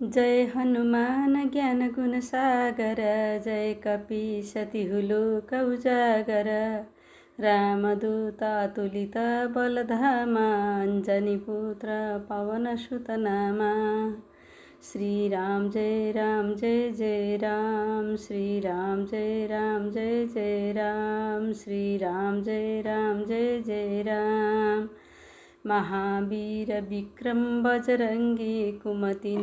जय हनुमान ज्ञान गुण सागर, जय कपीसतिहुलोक उजागर। रामदूत अतुलित बलधामा, अंजनी पुत्र पवन सुत नामा। श्री राम जय राम जय जय राम, श्री राम जय राम जय जय राम, श्री राम जय राम जय जय राम। महावीर विक्रम बजरंगी, कुमति